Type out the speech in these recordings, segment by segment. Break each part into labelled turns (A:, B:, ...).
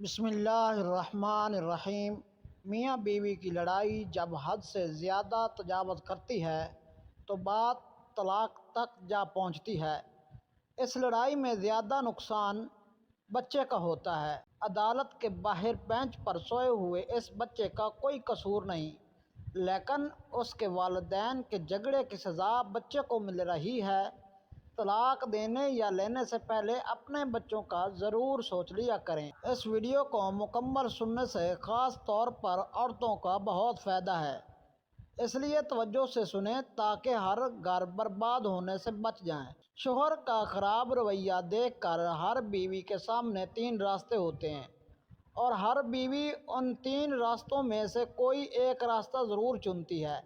A: بسم اللہ الرحمن الرحیم۔ میاں بیوی کی لڑائی جب حد سے زیادہ تجاوز کرتی ہے تو بات طلاق تک جا پہنچتی ہے۔ اس لڑائی میں زیادہ نقصان بچے کا ہوتا ہے۔ عدالت کے باہر بینچ پر سوئے ہوئے اس بچے کا کوئی قصور نہیں، لیکن اس کے والدین کے جھگڑے کی سزا بچے کو مل رہی ہے۔ طلاق دینے یا لینے سے پہلے اپنے بچوں کا ضرور سوچ لیا کریں۔ اس ویڈیو کو مکمل سننے سے خاص طور پر عورتوں کا بہت فائدہ ہے، اس لیے توجہ سے سنیں تاکہ ہر گھر برباد ہونے سے بچ جائے۔ شوہر کا خراب رویہ دیکھ کر ہر بیوی کے سامنے تین راستے ہوتے ہیں، اور ہر بیوی ان تین راستوں میں سے کوئی ایک راستہ ضرور چنتی ہے۔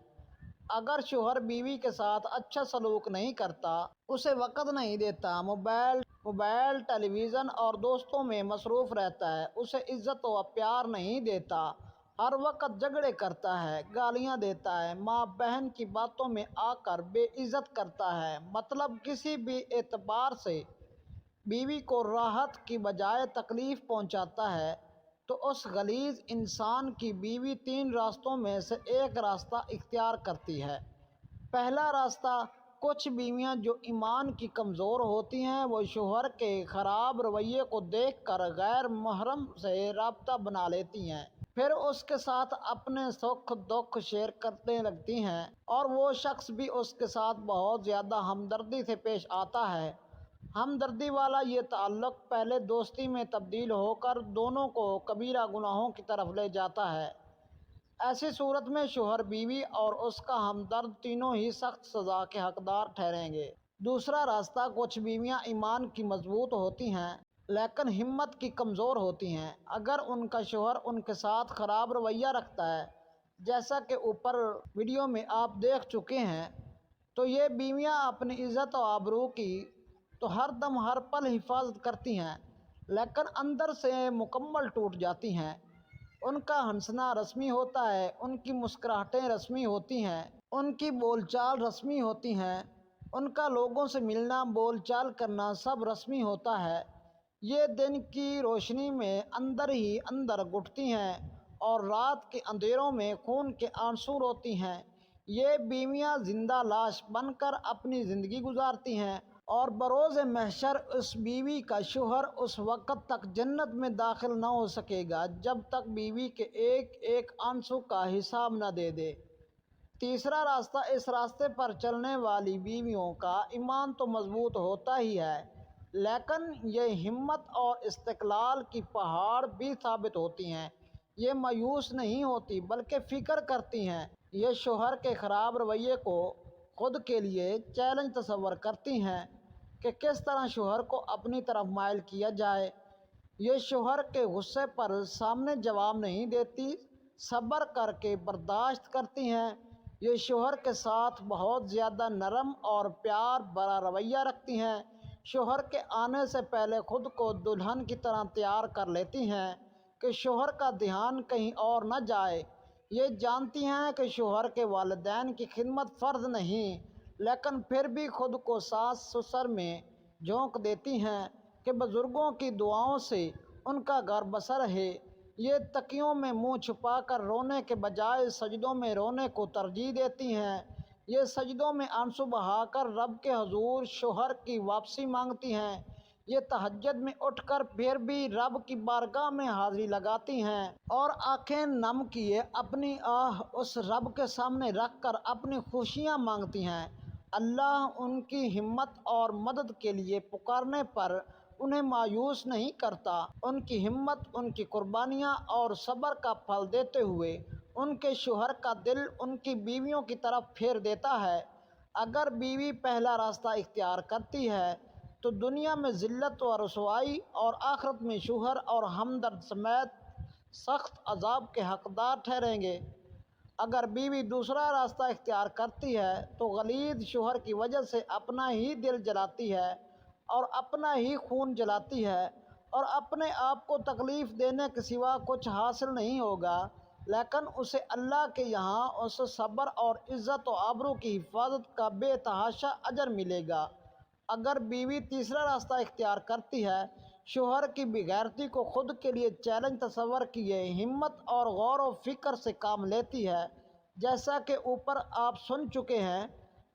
A: اگر شوہر بیوی کے ساتھ اچھا سلوک نہیں کرتا، اسے وقت نہیں دیتا، موبائل، ٹیلی ویژن اور دوستوں میں مصروف رہتا ہے، اسے عزت و پیار نہیں دیتا، ہر وقت جھگڑے کرتا ہے، گالیاں دیتا ہے، ماں بہن کی باتوں میں آ کر بے عزت کرتا ہے، مطلب کسی بھی اعتبار سے بیوی کو راحت کی بجائے تکلیف پہنچاتا ہے، تو اس غلیظ انسان کی بیوی تین راستوں میں سے ایک راستہ اختیار کرتی ہے۔ پہلا راستہ، کچھ بیویاں جو ایمان کی کمزور ہوتی ہیں وہ شوہر کے خراب رویے کو دیکھ کر غیر محرم سے رابطہ بنا لیتی ہیں، پھر اس کے ساتھ اپنے سکھ دکھ شیئر کرنے لگتی ہیں، اور وہ شخص بھی اس کے ساتھ بہت زیادہ ہمدردی سے پیش آتا ہے۔ ہمدردی والا یہ تعلق پہلے دوستی میں تبدیل ہو کر دونوں کو کبیرہ گناہوں کی طرف لے جاتا ہے۔ ایسی صورت میں شوہر، بیوی اور اس کا ہمدرد تینوں ہی سخت سزا کے حقدار ٹھہریں گے۔ دوسرا راستہ، کچھ بیویاں ایمان کی مضبوط ہوتی ہیں لیکن ہمت کی کمزور ہوتی ہیں۔ اگر ان کا شوہر ان کے ساتھ خراب رویہ رکھتا ہے، جیسا کہ اوپر ویڈیو میں آپ دیکھ چکے ہیں، تو یہ بیویاں اپنی عزت و آبرو کی تو ہر دم ہر پل حفاظت کرتی ہیں، لیکن اندر سے مکمل ٹوٹ جاتی ہیں۔ ان کا ہنسنا رسمی ہوتا ہے، ان کی مسکراہٹیں رسمی ہوتی ہیں، ان کی بول چال رسمی ہوتی ہیں، ان کا لوگوں سے ملنا، بول چال کرنا سب رسمی ہوتا ہے۔ یہ دن کی روشنی میں اندر ہی اندر گھٹتی ہیں اور رات کے اندھیروں میں خون کے آنسو روتی ہیں۔ یہ بیویاں زندہ لاش بن کر اپنی زندگی گزارتی ہیں، اور بروز محشر اس بیوی کا شوہر اس وقت تک جنت میں داخل نہ ہو سکے گا جب تک بیوی کے ایک ایک آنسو کا حساب نہ دے دے۔ تیسرا راستہ، اس راستے پر چلنے والی بیویوں کا ایمان تو مضبوط ہوتا ہی ہے، لیکن یہ ہمت اور استقلال کی پہاڑ بھی ثابت ہوتی ہیں۔ یہ مایوس نہیں ہوتی بلکہ فکر کرتی ہیں۔ یہ شوہر کے خراب رویے کو خود کے لیے چیلنج تصور کرتی ہیں کہ کس طرح شوہر کو اپنی طرف مائل کیا جائے۔ یہ شوہر کے غصے پر سامنے جواب نہیں دیتی، صبر کر کے برداشت کرتی ہیں۔ یہ شوہر کے ساتھ بہت زیادہ نرم اور پیار بھرا رویہ رکھتی ہیں۔ شوہر کے آنے سے پہلے خود کو دلہن کی طرح تیار کر لیتی ہیں کہ شوہر کا دھیان کہیں اور نہ جائے۔ یہ جانتی ہیں کہ شوہر کے والدین کی خدمت فرض نہیں، لیکن پھر بھی خود کو ساس سسر میں جھونک دیتی ہیں کہ بزرگوں کی دعاؤں سے ان کا گھر بسر رہے۔ یہ تکیوں میں منہ چھپا کر رونے کے بجائے سجدوں میں رونے کو ترجیح دیتی ہیں۔ یہ سجدوں میں آنسو بہا کر رب کے حضور شوہر کی واپسی مانگتی ہیں۔ یہ تہجد میں اٹھ کر پھر بھی رب کی بارگاہ میں حاضری لگاتی ہیں، اور آنکھیں نم کیے اپنی آہ اس رب کے سامنے رکھ کر اپنی خوشیاں مانگتی ہیں۔ اللہ ان کی ہمت اور مدد کے لیے پکارنے پر انہیں مایوس نہیں کرتا۔ ان کی ہمت، ان کی قربانیاں اور صبر کا پھل دیتے ہوئے ان کے شوہر کا دل ان کی بیویوں کی طرف پھیر دیتا ہے۔ اگر بیوی پہلا راستہ اختیار کرتی ہے تو دنیا میں ذلت و رسوائی، اور آخرت میں شوہر اور ہمدرد سمیت سخت عذاب کے حقدار ٹھہریں گے۔ اگر بیوی دوسرا راستہ اختیار کرتی ہے تو غلیظ شوہر کی وجہ سے اپنا ہی دل جلاتی ہے اور اپنا ہی خون جلاتی ہے، اور اپنے آپ کو تکلیف دینے کے سوا کچھ حاصل نہیں ہوگا، لیکن اسے اللہ کے یہاں اس صبر اور عزت و آبرو کی حفاظت کا بے تحاشا اجر ملے گا۔ اگر بیوی تیسرا راستہ اختیار کرتی ہے شوہر کی بےغیرتی کو خود کے لیے چیلنج تصور کیے ہمت اور غور و فکر سے کام لیتی ہے۔ جیسا کہ اوپر آپ سن چکے ہیں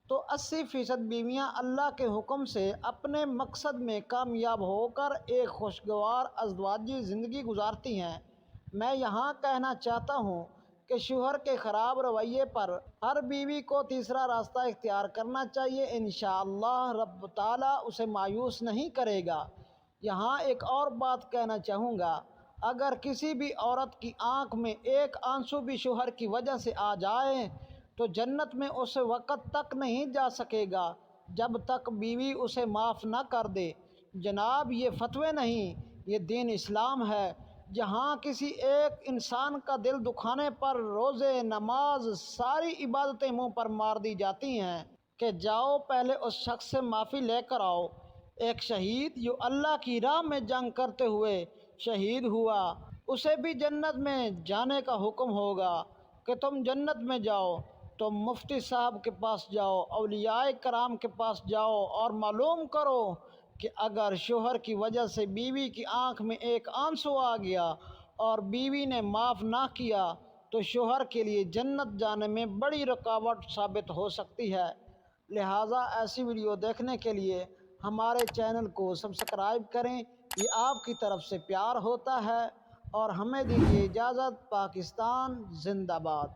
A: تو 80% بیویاں اللہ کے حکم سے اپنے مقصد میں کامیاب ہو کر ایک خوشگوار ازدواجی زندگی گزارتی ہیں۔ میں یہاں کہنا چاہتا ہوں کہ شوہر کے خراب رویے پر ہر بیوی کو تیسرا راستہ اختیار کرنا چاہیے، انشاءاللہ رب تعالیٰ اسے مایوس نہیں کرے گا۔ یہاں ایک اور بات کہنا چاہوں گا، اگر کسی بھی عورت کی آنکھ میں ایک آنسو بھی شوہر کی وجہ سے آ جائے تو جنت میں اس وقت تک نہیں جا سکے گا جب تک بیوی اسے معاف نہ کر دے۔ جناب یہ فتوے نہیں، یہ دین اسلام ہے، جہاں کسی ایک انسان کا دل دکھانے پر روزے، نماز، ساری عبادتیں منہ پر مار دی جاتی ہیں کہ جاؤ پہلے اس شخص سے معافی لے کر آؤ۔ ایک شہید جو اللہ کی راہ میں جنگ کرتے ہوئے شہید ہوا، اسے بھی جنت میں جانے کا حکم ہوگا کہ تم جنت میں جاؤ۔ تم مفتی صاحب کے پاس جاؤ، اولیاء کرام کے پاس جاؤ اور معلوم کرو کہ اگر شوہر کی وجہ سے بیوی کی آنکھ میں ایک آنسو آ گیا اور بیوی نے معاف نہ کیا تو شوہر کے لیے جنت جانے میں بڑی رکاوٹ ثابت ہو سکتی ہے۔ لہٰذا ایسی ویڈیو دیکھنے کے لیے ہمارے چینل کو سبسکرائب کریں، یہ آپ کی طرف سے پیار ہوتا ہے۔ اور ہمیں دیجیے اجازت۔ پاکستان زندہ باد۔